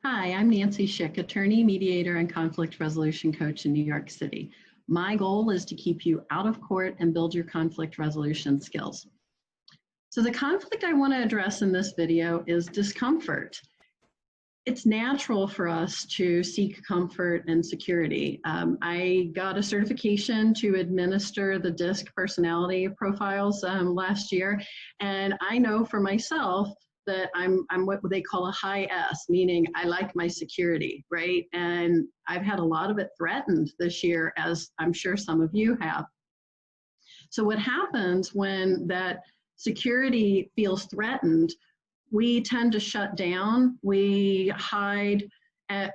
Hi, I'm Nancy Schick, attorney, mediator, and conflict resolution coach in New York City. My goal is to keep you out of court and build your conflict resolution skills. So the conflict I want to address in this video is discomfort. It's natural for us to seek comfort and security. I got a certification to administer the DISC personality profiles last year, and I know for myself that I'm what they call a high S, meaning I like my security, right? And I've had a lot of it threatened this year, as I'm sure some of you have. So what happens when that security feels threatened, we tend to shut down, we hide,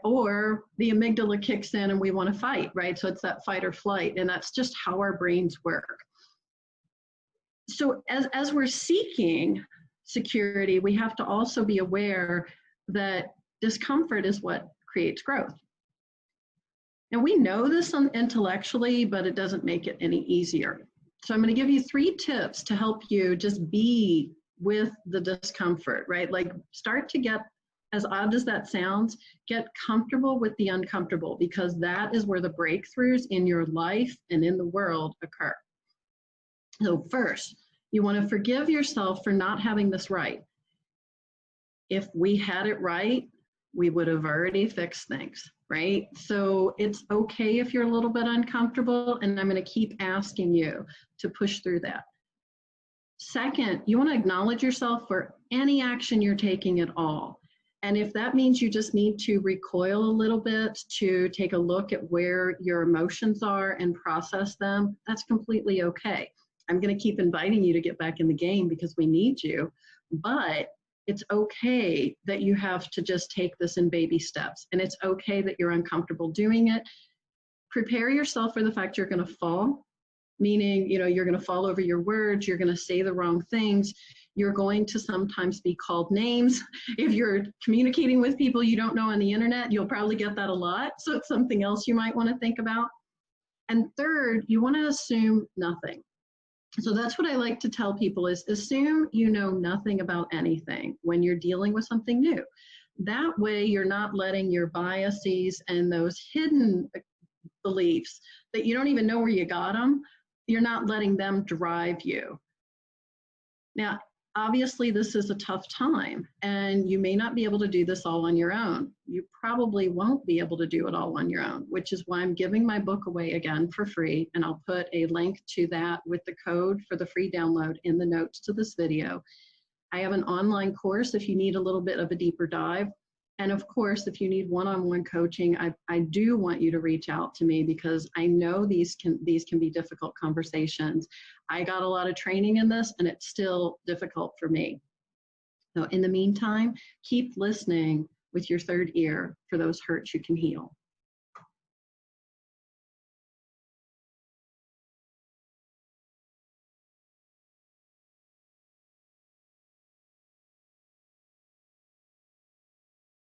or the amygdala kicks in and we want to fight, right? So it's that fight or flight, and that's just how our brains work. So as we're seeking security, we have to also be aware that discomfort is what creates growth. And we know this intellectually, but it doesn't make it any easier. So I'm going to give you 3 tips to help you just be with the discomfort, right? Like, start to get, as odd as that sounds, get comfortable with the uncomfortable, because that is where the breakthroughs in your life and in the world occur. So first, you want to forgive yourself for not having this right. If we had it right, we would have already fixed things, right? So it's okay if you're a little bit uncomfortable, and I'm going to keep asking you to push through that. Second, you want to acknowledge yourself for any action you're taking at all. And if that means you just need to recoil a little bit to take a look at where your emotions are and process them, that's completely okay. I'm going to keep inviting you to get back in the game because we need you, but it's okay that you have to just take this in baby steps, and it's okay that you're uncomfortable doing it. Prepare yourself for the fact you're going to fall, meaning, you're going to fall over your words, you're going to say the wrong things, you're going to sometimes be called names. If you're communicating with people you don't know on the internet, you'll probably get that a lot, so it's something else you might want to think about. And third, you want to assume nothing. So that's what I like to tell people is assume you know nothing about anything when you're dealing with something new. That way you're not letting your biases and those hidden beliefs that you don't even know where you got them, you're not letting them drive you. Now, obviously this is a tough time, and you may not be able to do this all on your own. You probably won't be able to do it all on your own, which is why I'm giving my book away again for free, and I'll put a link to that with the code for the free download in the notes to this video. I have an online course if you need a little bit of a deeper dive. And of course, if you need one-on-one coaching, I do want you to reach out to me, because I know these can be difficult conversations. I got a lot of training in this, and it's still difficult for me. So in the meantime, keep listening with your third ear for those hurts you can heal.